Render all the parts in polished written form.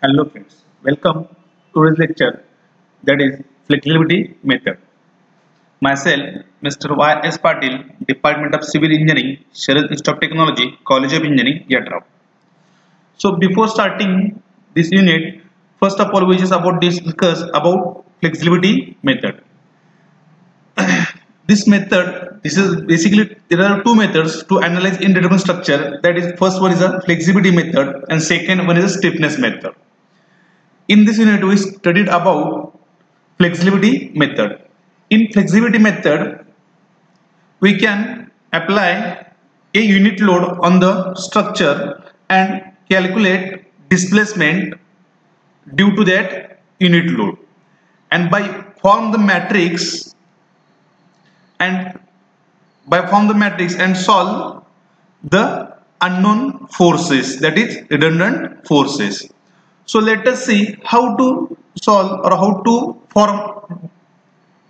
Hello friends, welcome to today's lecture, that is flexibility method. Myself, Mr. Y.S. Patil, Department of Civil Engineering, Sharad Institute of Technology, College of Engineering, Yatra. So before starting this unit, first of all we just discuss about flexibility method. This is basically, there are two methods to analyze indeterminate structure. That is, first one is a flexibility method and second one is a stiffness method. In this unit, we studied about flexibility method. In flexibility method, we can apply a unit load on the structure and calculate displacement due to that unit load. And by form the matrix and solve the unknown forces, that is redundant forces. So let us see how to solve or how to form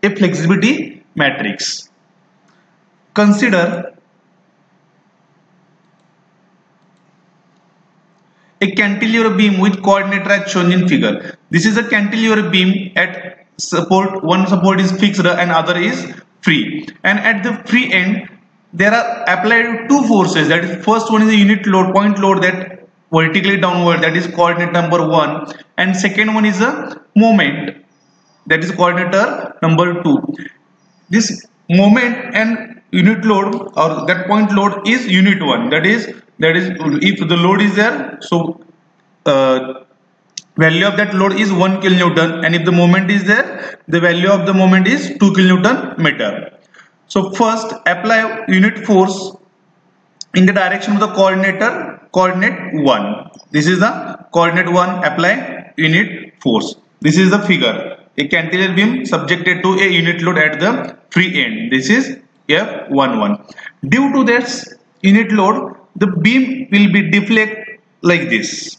a flexibility matrix. Consider a cantilever beam with coordinate as shown in figure. This is a cantilever beam at support. One support is fixed and other is free. And at the free end, there are applied two forces. That is, first one is a unit load, point load, that vertically downward, that is coordinate number 1, and second one is a moment, that is coordinator number 2. This moment and unit load or that point load is unit 1, that is if the load is there, so value of that load is 1 kilonewton, and if the moment is there, the value of the moment is 2 kilonewton meter. So first apply unit force in the direction of the coordinate 1. This is the coordinate 1, apply unit force. This is the figure. A cantilever beam subjected to a unit load at the free end. This is F11. Due to this unit load, the beam will be deflect like this.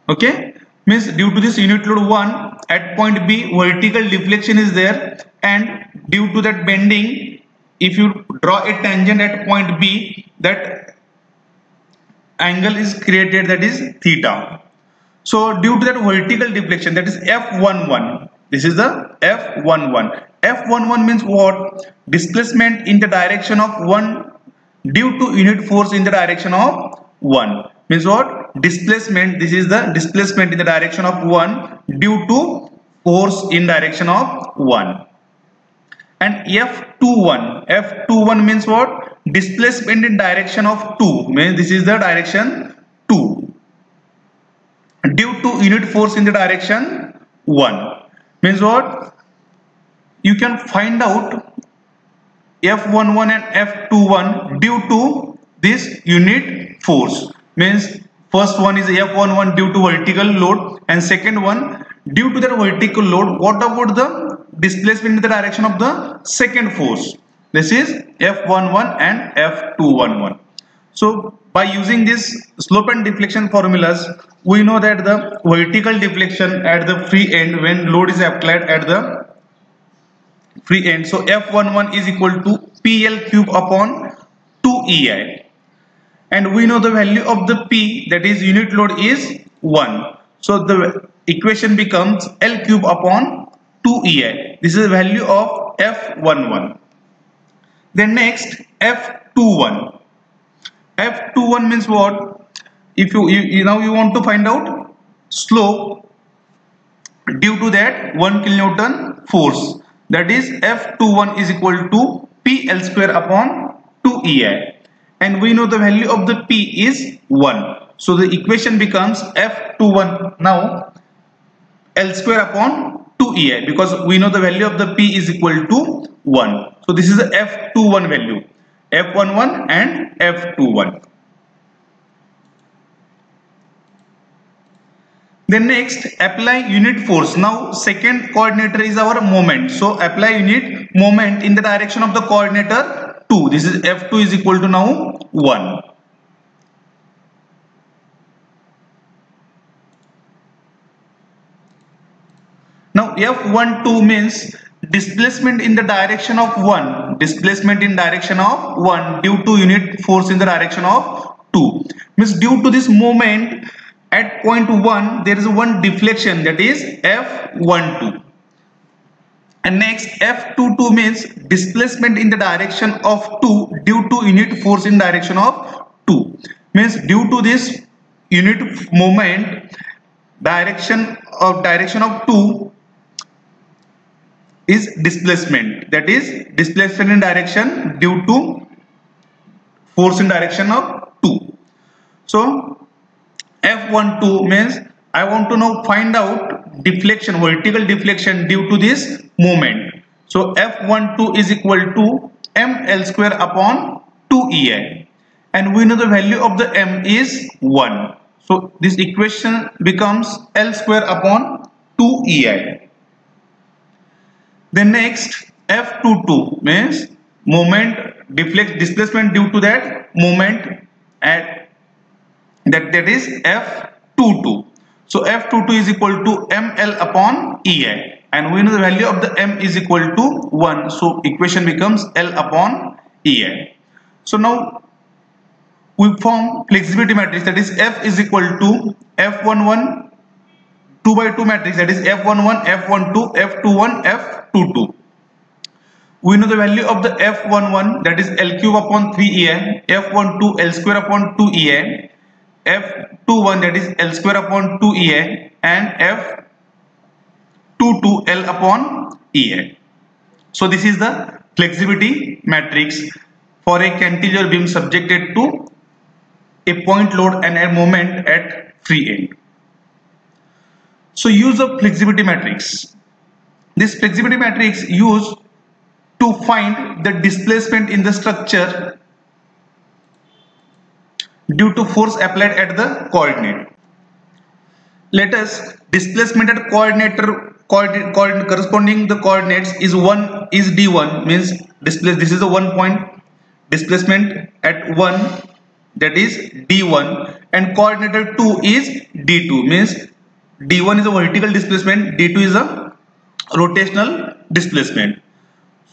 Okay? Means due to this unit load 1, at point B vertical deflection is there, and due to that bending, if you draw a tangent at point B, that angle is created, that is theta. So due to that vertical deflection, that is F11. This is the F11. F11 means what? Displacement in the direction of 1 due to unit force in the direction of 1. Means what? Displacement. This is the displacement in the direction of 1 due to force in direction of 1. And F21 means what? Displacement in direction of 2, means this is the direction 2 due to unit force in the direction 1. Means what? You can find out F11 and F21 due to this unit force. Means first one is F11 due to vertical load, and second one due to that vertical load, what about the displacement in the direction of the second force? This is F11 and F211. So by using this slope and deflection formulas, we know that the vertical deflection at the free end when load is applied at the free end, so F11 is equal to PL cube upon 2EI. And we know the value of the P, that is unit load, is 1. So the equation becomes L cube upon 2EI. This is the value of F11. Then next, F21. F21 means what? If you now you want to find out slope due to that 1 kilonewton force. That is F21 is equal to PL square upon 2EI. And we know the value of the P is 1. So the equation becomes F21 now L square upon 2EI, because we know the value of the P is equal to 1. So this is the F21 value. F11 and F21. Then next, apply unit force. Now second coordinator is our moment. So apply unit moment in the direction of the coordinator 2. This is F2 is equal to now 1. Now F12 means displacement in the direction of 1, displacement in direction of 1 due to unit force in the direction of 2. Means due to this moment at point 1 there is one deflection, that is F12. And next F22 means displacement in the direction of 2 due to unit force in direction of 2. Means due to this unit moment, direction of 2 is displacement, that is displacement in direction due to force in direction of 2. So F12 means I want to now find out deflection, vertical deflection due to this moment. So F12 is equal to ml square upon 2ei, and we know the value of the m is 1. So this equation becomes L square upon 2ei. Then next F22 means moment displacement due to that moment at that is F22. So F22 is equal to ml upon ei, and we know the value of the m is equal to 1. So equation becomes L upon ei. So now we form flexibility matrix, that is F is equal to F11 2 by 2 matrix, that is F11, F12, F21, F22. We know the value of the F11, that is L cube upon 3ei, F12 L square upon 2ei, F21 that is L square upon 2ei, and F22 L upon ei. So this is the flexibility matrix for a cantilever beam subjected to a point load and a moment at free end. So use of flexibility matrix. This flexibility matrix used to find the displacement in the structure due to force applied at the coordinate. Let us displacement at corresponding the coordinates is d1 means this is the 1 point displacement at 1, that is d1, and coordinate 2 is d2 means d1 is a vertical displacement, d2 is a rotational displacement.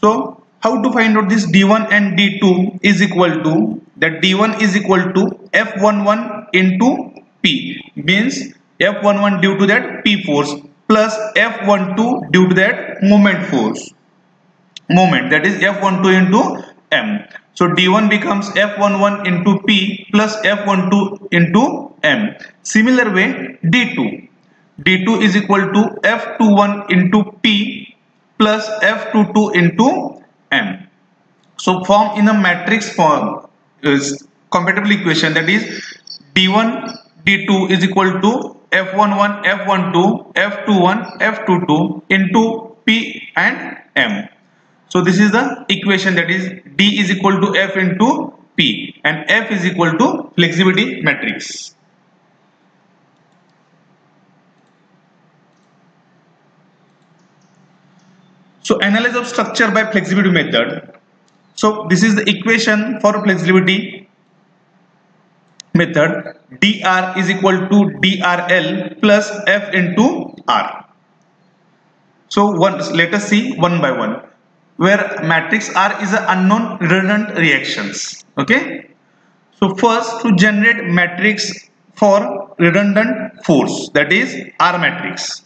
So how to find out this d1 and d2 is equal to, that d1 is equal to F11 into P, means F11 due to that P force plus F12 due to that moment force, that is F12 into M. So d1 becomes F11 into P plus F12 into M. Similar way d2 is equal to F21 into P plus F22 into M. So form in a matrix form is compatible equation, that is d1 d2 is equal to F11 F12 F21 F22 into P and M. So this is the equation, that is D is equal to F into P, and F is equal to flexibility matrix. So analysis of structure by flexibility method. So this is the equation for flexibility method. dr is equal to drl plus F into R. So let us see one by one, where matrix R is an unknown redundant reactions. Okay. So first, to generate matrix for redundant force, that is R matrix.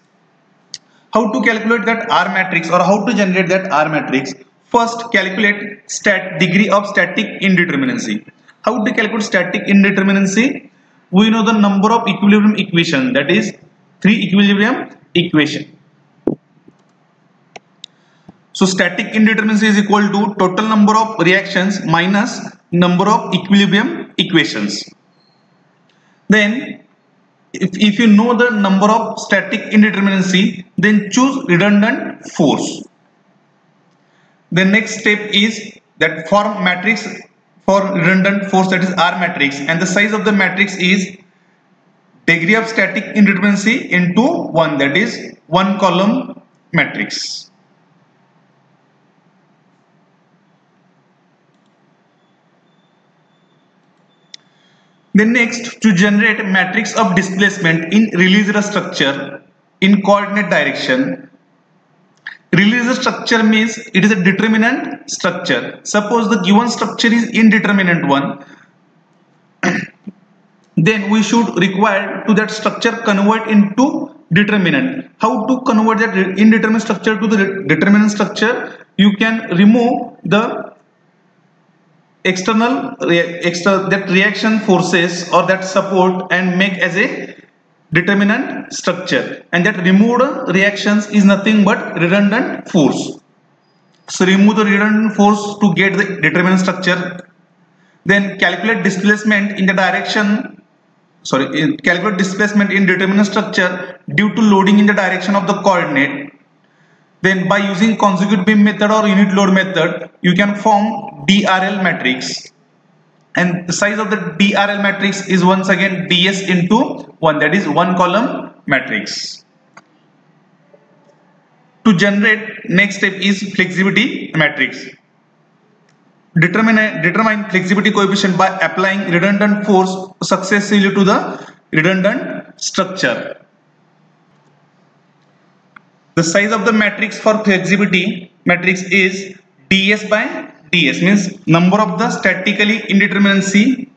How to calculate that R matrix, or how to generate that R matrix? First, calculate degree of static indeterminacy. How to calculate static indeterminacy? We know the number of equilibrium equation, that is 3 equilibrium equation. So static indeterminacy is equal to total number of reactions minus number of equilibrium equations. Then if you know the number of static indeterminacy, then choose redundant force. The next step is that form matrix for redundant force, that is R matrix, and the size of the matrix is degree of static indeterminacy into 1, that is 1 column matrix. Then next, to generate a matrix of displacement in released structure in coordinate direction. Released structure means it is a determinant structure. Suppose the given structure is indeterminate one. then we should require to that structure convert into determinant. How to convert that indeterminate structure to the determinant structure? You can remove the external that reaction forces or that support and make as a determinant structure, and that removed reactions is nothing but redundant force. So remove the redundant force to get the determinant structure. Then calculate displacement in the direction, calculate displacement in determinant structure due to loading in the direction of the coordinate. Then by using consecutive beam method or unit load method, you can form DRL matrix. And the size of the DRL matrix is once again DS into 1, that is one column matrix. To generate, next step is flexibility matrix. Determine flexibility coefficient by applying redundant force successively to the redundant structure. The size of the matrix for flexibility matrix is ds by ds, means number of the statically indeterminacy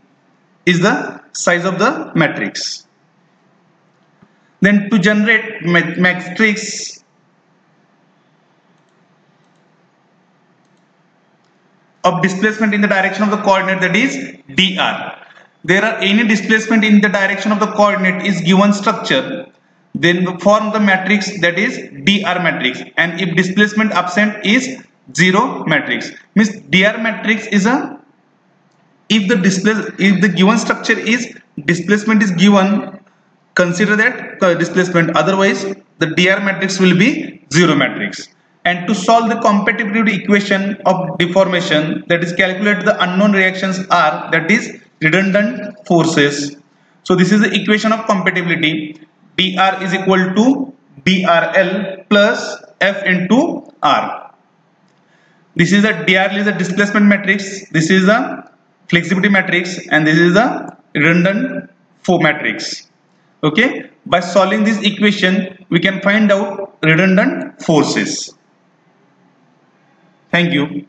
is the size of the matrix. Then to generate matrix of displacement in the direction of the coordinate, that is dr. There are any displacement in the direction of the coordinate is given structure, then form the matrix, that is dr matrix, and if displacement absent is 0 matrix. Means dr matrix is a, if the given structure is displacement is given, consider that displacement, otherwise the dr matrix will be 0 matrix. And to solve the compatibility equation of deformation, that is calculate the unknown reactions R, that is redundant forces. So this is the equation of compatibility. dr is equal to drl plus f into r. This is the drl is the displacement matrix, this is the flexibility matrix, and this is the redundant matrix. Okay, by solving this equation we can find out redundant forces. Thank you.